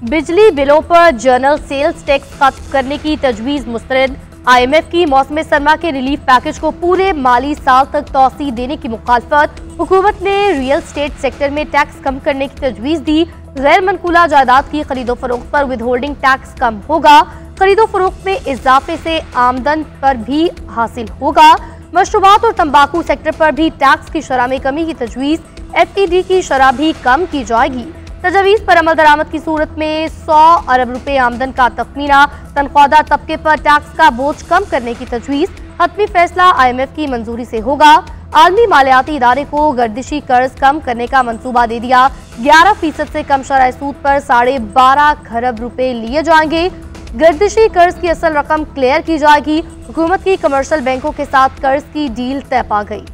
बिजली बिलों पर जनरल सेल्स टैक्स खत्म करने की तजवीज मुस्तरद। IMF की मौसम सरमा के रिलीफ पैकेज को पूरे माली साल तक तौसी देने की मुखालफत। हुकूमत ने रियल स्टेट सेक्टर में टैक्स कम करने की तजवीज दी। गैर मनकूला जायदाद की खरीदो फरोख्त पर विदहोल्डिंग टैक्स कम होगा। खरीदो फरोख्त में इजाफे से आमदन पर भी हासिल होगा। मशरूबात और तंबाकू सेक्टर पर भी टैक्स की शरह में कमी की तजवीज। FTD की शरह भी कम की जाएगी। तजवीज़ पर अमल दरामद की सूरत में 100 अरब रुपए आमदन का तखमीना। तनख्वाहदार तबके पर टैक्स का बोझ कम करने की तजवीज़। हतमी फैसला IMF की मंजूरी से होगा। आलमी मालियाती इदारे को गर्दिशी कर्ज कम करने का मंसूबा दे दिया। 11% से कम शरह सूद पर 12.5 खरब रुपए लिए जाएंगे। गर्दिशी कर्ज की असल रकम क्लियर की जाएगी। हुकूमत की कमर्शियल बैंकों के साथ कर्ज की डील तय पा गई।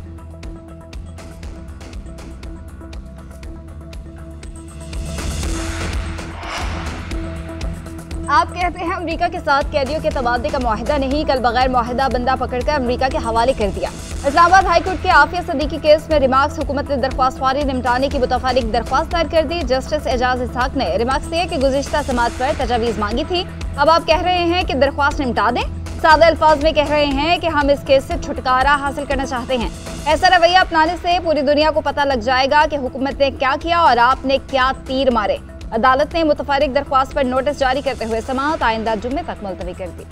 आप कहते हैं अमेरिका के साथ कैदियों के तबादले का मुआहिदा नहीं, कल बगैर मुआहिदा बंदा पकड़कर अमेरिका के हवाले कर दिया। इस्लामाबाद हाईकोर्ट के आफिया सदीकी केस में रिमार्क्स हुकूमत ने दरख्वास्त फारी निपटाने की मुतफारिक दरख्वास्त दायर कर दी। जस्टिस एजाज इसहाक ने रिमार्क्स दिए कि गुज़िश्ता समात पर तजावीज़ मांगी थी, अब आप कह रहे हैं कि दरख्वास्त निपटा दें। सादा अल्फाज में कह रहे हैं कि हम इस केस से छुटकारा हासिल करना चाहते हैं। ऐसा रवैया अपनाने से पूरी दुनिया को पता लग जाएगा कि हुकूमत ने क्या किया और आपने क्या तीर मारे। अदालत ने मुतफारिक दरख्वास्त पर नोटिस जारी करते हुए समाअत आइंदा जुम्मे तक मुलतवी कर दी।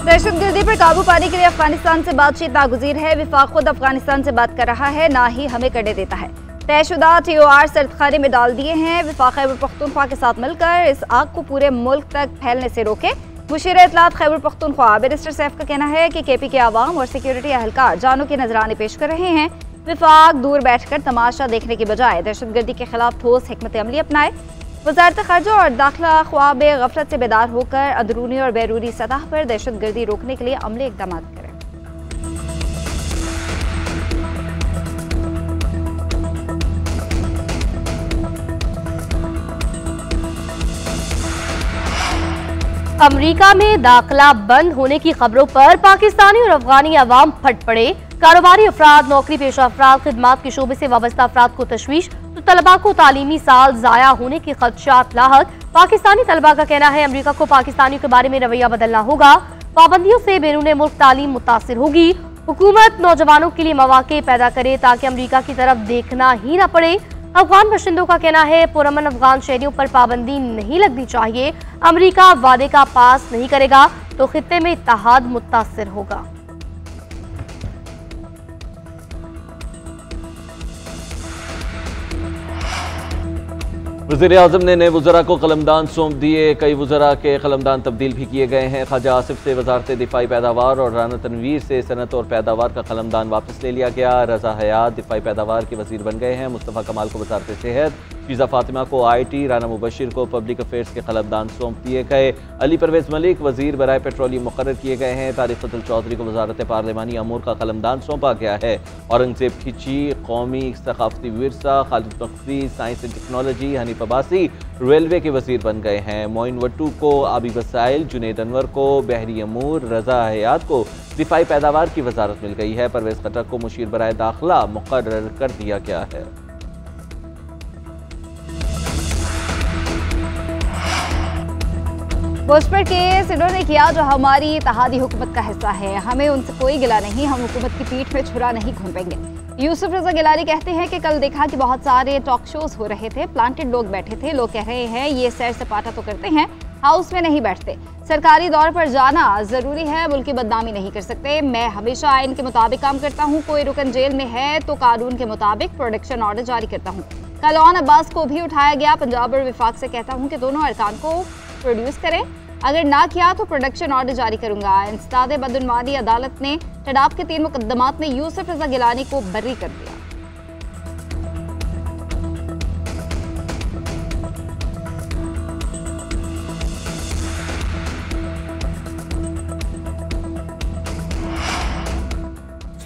दहशतगर्दी पर काबू पाने के लिए अफगानिस्तान से बातचीत नागुज़ीर है। विफाक खुद अफगानिस्तान से बात कर रहा है, ना ही हमें करने देता है। तयशुदा TOR सर्दखाने में डाल दिए हैं। विफाक खैबर पख्तूनख्वा के साथ मिलकर इस आग को पूरे मुल्क तक फैलने से रोके। मुशीर इत्तलात खैबर पख्तूनख्वा बैरिस्टर सैफ का कहना है कि KP के आवाम और सिक्योरिटी एहलकार जानों के नजराने पेश कर रहे हैं। विफाक दूर बैठकर तमाशा देखने के बजाय दहशतगर्दी के खिलाफ ठोस हिकमत अमली अपनाए। वज़ारत ख़ारजा और दाखिला ख्वाब गफलत से बेदार होकर अंदरूनी और बैरूनी सतह पर दहशतगर्दी रोकने के लिए अमली इक़दाम करें। अमेरिका में दाखिला बंद होने की खबरों पर पाकिस्तानी और अफगानी अवाम फट पड़े। कारोबारी अफराद, नौकरी पेशा अफराद, खिदमात के शोबे से वाबस्ता अफराद को तशवीश, तो तलबा को तालीमी साल ज़ाया होने के खदशात लाहक। पाकिस्तानी तलबा का कहना है अमेरिका को पाकिस्तानियों के बारे में रवैया बदलना होगा। पाबंदियों से बैरून मुल्क तालीम मुतासिर होगी। हुकूमत नौजवानों के लिए मौके पैदा करे ताकि अमेरिका की तरफ देखना ही न पड़े। अफगान बाशिंदों का कहना है पुरअमन अफगान शहरियों पर पाबंदी नहीं लगनी चाहिए। अमेरिका वादे का पास नहीं करेगा तो खित्ते में इत्तेहाद मुतासिर होगा। वज़ीर-ए-आज़म ने नए वज़रा को कलमदान सौंप दिए। कई वज़रा के कलमदान तब्दील भी किए गए हैं। ख्वाजा आसिफ से वज़ारत दिफाई पैदावार और राना तनवीर से सनत और पैदावार का कलमदान वापस ले लिया गया। रज़ा हयात दिफाई पैदावार के वज़ीर बन गए हैं। मुस्तफ़ा कमाल को वज़ारत सेहत, शीज़ा फातिमा को IT, राना मुबशिर को पब्लिक अफेयर्स के कलमदान सौंप दिए गए। अली परवेज़ मलिक वज़ीर बराए पेट्रोलियम मुक़र्रर किए गए हैं। तारिक़ फज़ल चौधरी को वज़ारत पार्लिमानी अमूर का कलमदान सौंपा गया है। औरंगज़ेब खिची कौमी सक़ाफ़ती विरसा, Khalid Maqfi science and technology, Hanif Abbasi railway के वज़ीर बन गए हैं। मोइन वट्टू को आबी वसाइल, जुनेद अनवर को बहरी अमूर, रज़ा हयात को दिफाई पैदावार की वज़ारत मिल गई है। परवेज़ खट्टर को मुशीर बराए दाखिला मुक़र्रर कर दिया गया है। मुझपर केस इन्होंने किया जो हमारी इत्तेहादी हुकूमत का हिस्सा है। हमें उनसे कोई गिला नहीं, हम हुकूमत की पीठ में छुरा नहीं घूमेंगे। यूसुफ रजा गिलानी कहते हैं कि कल देखा कि बहुत सारे टॉक शोज हो रहे थे, प्लांटेड लोग बैठे थे। लोग कह रहे हैं ये सैर सपाटा तो करते हैं, हाउस में नहीं बैठते। सरकारी दौर पर जाना जरूरी है, मुल्क की बदनामी नहीं कर सकते। मैं हमेशा आइन के मुताबिक काम करता हूँ। कोई रुकन जेल में है तो कानून के मुताबिक प्रोडक्शन ऑर्डर जारी करता हूँ। कल ऑन अब्बास को भी उठाया गया। पंजाब और विफाक से कहता हूँ कि दोनों अरकान को प्रोड्यूस करें, अगर ना किया तो प्रोडक्शन ऑर्डर जारी करूंगा। इंसदाद बदउनवानी अदालत ने टडाप के 3 मुकदमात में यूसुफ रजा गिलानी को बरी कर दिया।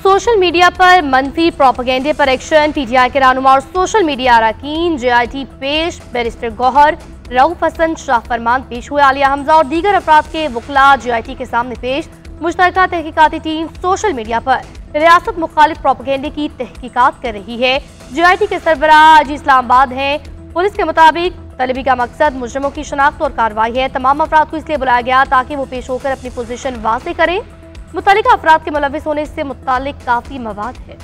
सोशल मीडिया पर मनफी प्रोपेगेंडे पर एक्शन। PTI के रहनुमा और सोशल मीडिया अरकान JIT पेश। बैरिस्टर गौहर, रऊफ हसन, शाह फरमान पेश हुए। आलिया हमजा और दीगर अफराद के वकला JIT के सामने पेश। मुश्तरका तहकीकाती टीम सोशल मीडिया पर रियासत मुखालिफ प्रोपेगेंडे की तहकीकात कर रही है। GIT के सरबराह आज इस्लामाबाद हैं। पुलिस के मुताबिक तलबी का मकसद मुजरिमों की शनाख्त और कार्रवाई है। तमाम अफराद को इसलिए बुलाया गया ताकि वो पेश होकर अपनी पोजीशन वाज़ेह करें। मुतल्लिका अफराद के मुलव्विस होने से मुताल्लिक काफी मवाद है।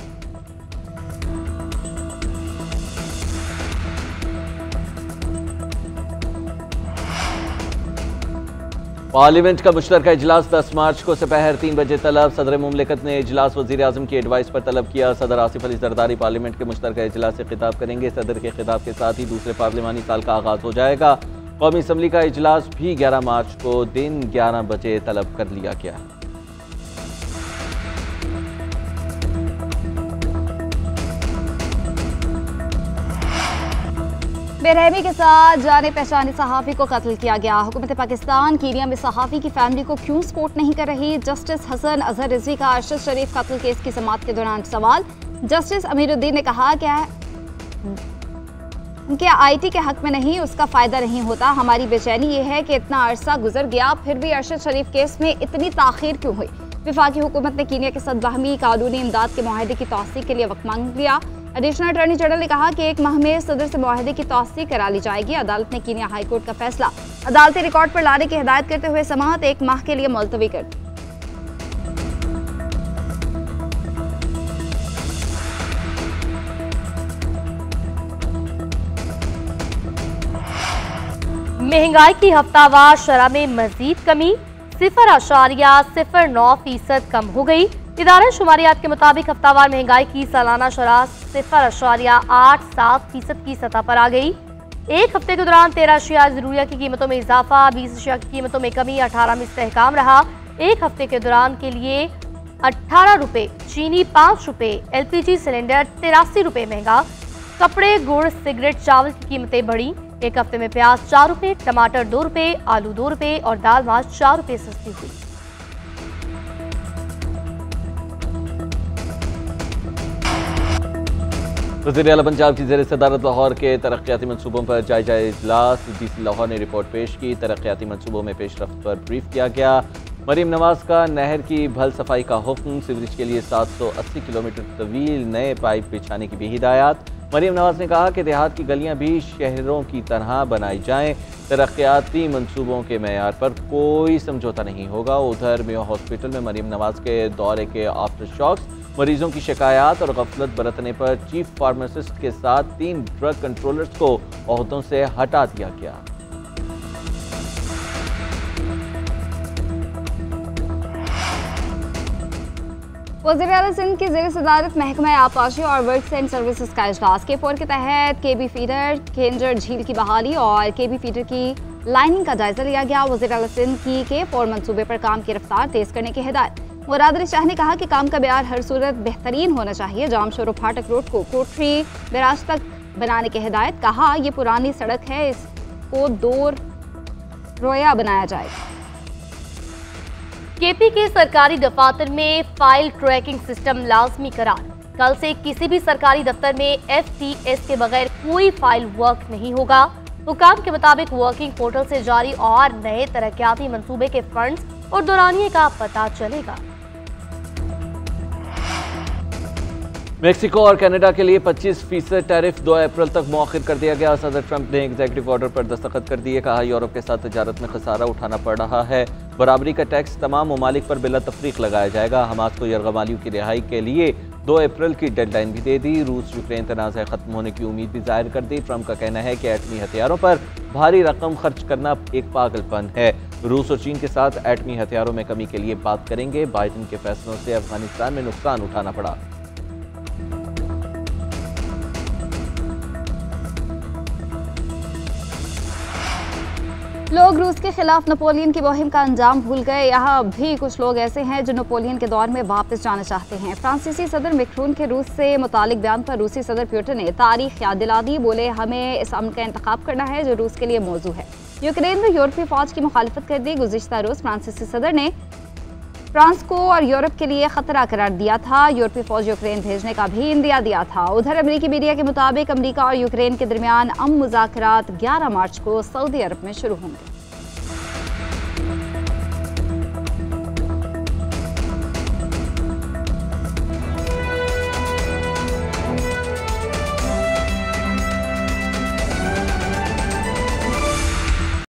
पार्लियामेंट का मुश्तरका इजलास 10 मार्च को दोपहर 3 बजे तलब। सदर मुमलिकत ने इजलास वज़ीर आज़म की एडवाइस पर तलब किया। सदर आसिफ अली जरदारी पार्लियामेंट के मुश्तरका इजलास से खिताब करेंगे। सदर के खिताब के साथ ही दूसरे पार्लिमानी साल का आगाज हो जाएगा। कौमी असम्बली का इजलास भी 11 मार्च को दिन 11 बजे तलब कर लिया गया। बेरहमी के साथ जाने पहचाने सहाफ़ी को कत्ल किया गया। हुकूमत पाकिस्तान कीनिया में सहाफ़ी की फैमिली को क्यों सपोर्ट नहीं कर रही? जस्टिस हसन अजहर रिजवी का अरशद शरीफ कत्ल केस की समाअत के दौरान सवाल। जस्टिस अमीरुद्दीन ने कहा क्या IT के हक में नहीं, उसका फ़ायदा नहीं होता। हमारी बेचैनी ये है कि इतना अरसा गुजर गया फिर भी अरशद शरीफ केस में इतनी ताख़ीर क्यों हुई? वफाकी हुकूमत ने कीनिया के साथ बाहमी कानूनी इमदाद के मुआहदे की तौसीक़ के लिए वक्त मांग लिया। एडिशनल अटॉर्नी जनरल ने कहा कि 1 माह में सदर से मुआहदे की तौसीक़ करा ली जाएगी। अदालत ने कीनिया हाई कोर्ट का फैसला अदालती रिकॉर्ड पर लाने की हिदायत करते हुए समाअत 1 माह के लिए मुलतवी कर दी। महंगाई की हफ्तावार शरह में मजीद कमी 0.09% कम हो गई। इदारा शुमारियात के मुताबिक हफ्तावार महंगाई की सालाना शरह 0.87% की सतह पर आ गई। एक हफ्ते के दौरान 13 अशिया ज़रूरिया की कीमतों में इजाफा, 20 अशिया की कीमतों में कमी, 18 में इस्तेहकाम रहा। एक हफ्ते के दौरान के लिए 18 रुपये, चीनी 5 रुपये, LPG सिलेंडर 83 रुपये महंगा, कपड़े, गुड़, सिगरेट, चावल की कीमतें बढ़ी। एक हफ्ते में प्याज 4 रुपये, टमाटर 2 रुपये, आलू 2 रुपये और दाल माश 4 रुपये सस्ती हुई। वज़ीर आला पंजाब की ज़ेर सदारत लाहौर के तरक्याती मनसूबों पर जायजा इजलास। DC लाहौर ने रिपोर्ट पेश की। तरक्याती मनसूबों में पेशरफ्त पर ब्रीफ किया गया। मरीम नवाज का नहर की भल सफाई का हुक्म। सीवरेज के लिए 780 किलोमीटर तवील नए पाइप बिछाने की भी हिदायत। मरीम नवाज ने कहा कि देहात की गलियां भी शहरों की तरह बनाई जाएं। तरक्याती मनसूबों के मेयार पर कोई समझौता नहीं होगा। उधर मेयो हॉस्पिटल में मरीम नवाज के दौरे के आफ्टर शॉक्स, मरीजों की शिकायत और गफलत बरतने पर चीफ फार्मासिस्ट के साथ 3 ड्रग कंट्रोलर्स को ओहदों से हटा दिया गया। वज़ीर-ए-आला सिंध की ज़ेर सदारत महकमा आबपाशी और वर्क्स एंड सर्विसेज का इजलास। K4 के तहत KB फीडर, केंजर झील की बहाली और KB फीडर की लाइनिंग का जायजा लिया गया। वज़ीर-ए-आला सिंध की K4 मंसूबे पर काम की रफ्तार तेज करने की हिदायत। मुराद अली शाह ने कहा कि काम का ब्यार हर सूरत बेहतरीन होना चाहिए। जाम शोरो फाटक रोड को कोठरी बैराज तक बनाने की हिदायत। कहा ये पुरानी सड़क है, इसको 2 रोया बनाया जाएगा। KP के सरकारी दफातर में फाइल ट्रैकिंग सिस्टम लाजमी करार। कल से किसी भी सरकारी दफ्तर में FTS के बगैर कोई फाइल वर्क नहीं होगा। हुकाम के मुताबिक वर्किंग पोर्टल से जारी और नए तरक्याती मंसूबे के फंड्स और दौरानिए का पता चलेगा। मेक्सिको और कनाडा के लिए 25% टैरिफ 2 अप्रैल तक मौखिर कर दिया गया। सदर ट्रंप ने एग्जीक्यूटिव ऑर्डर पर दस्तखत कर दिए। कहा यूरोप के साथ तजारत में खसारा उठाना पड़ रहा है। बराबरी का टैक्स तमाम ममालिक पर बिला तफरीक लगाया जाएगा। हमास को यरगमालियों की रिहाई के लिए 2 अप्रैल की डेडलाइन भी दे दी। रूस यूक्रेन तनाज़ा खत्म होने की उम्मीद भी जाहिर कर दी। ट्रंप का कहना है कि एटमी हथियारों पर भारी रकम खर्च करना एक पागलपन है। रूस और चीन के साथ एटमी हथियारों में कमी के लिए बात करेंगे। बाइडन के फैसलों से अफगानिस्तान में नुकसान उठाना पड़ा। लोग रूस के खिलाफ नेपोलियन की मुहिम का अंजाम भूल गए। यहाँ भी कुछ लोग ऐसे हैं जो नेपोलियन के दौर में वापस जाना चाहते हैं। फ्रांसीसी सदर मैक्रोन के रूस से मुतालिक बयान पर रूसी सदर पुतिन ने तारीख याद दिला दी। बोले हमें इस अमन का इंतखाब करना है जो रूस के लिए मौजू है। यूक्रेन में यूरोपीय फौज की मुखालिफत कर दी। गुज़िश्ता रोज फ्रांसीसी सदर ने फ्रांस को और यूरोप के लिए खतरा करार दिया था। यूरोपीय फौज यूक्रेन भेजने का भी इंदिया दिया था। उधर अमेरिकी मीडिया के मुताबिक अमेरिका और यूक्रेन के दरमियान मुज़ाकरात 11 मार्च को सऊदी अरब में शुरू होंगे।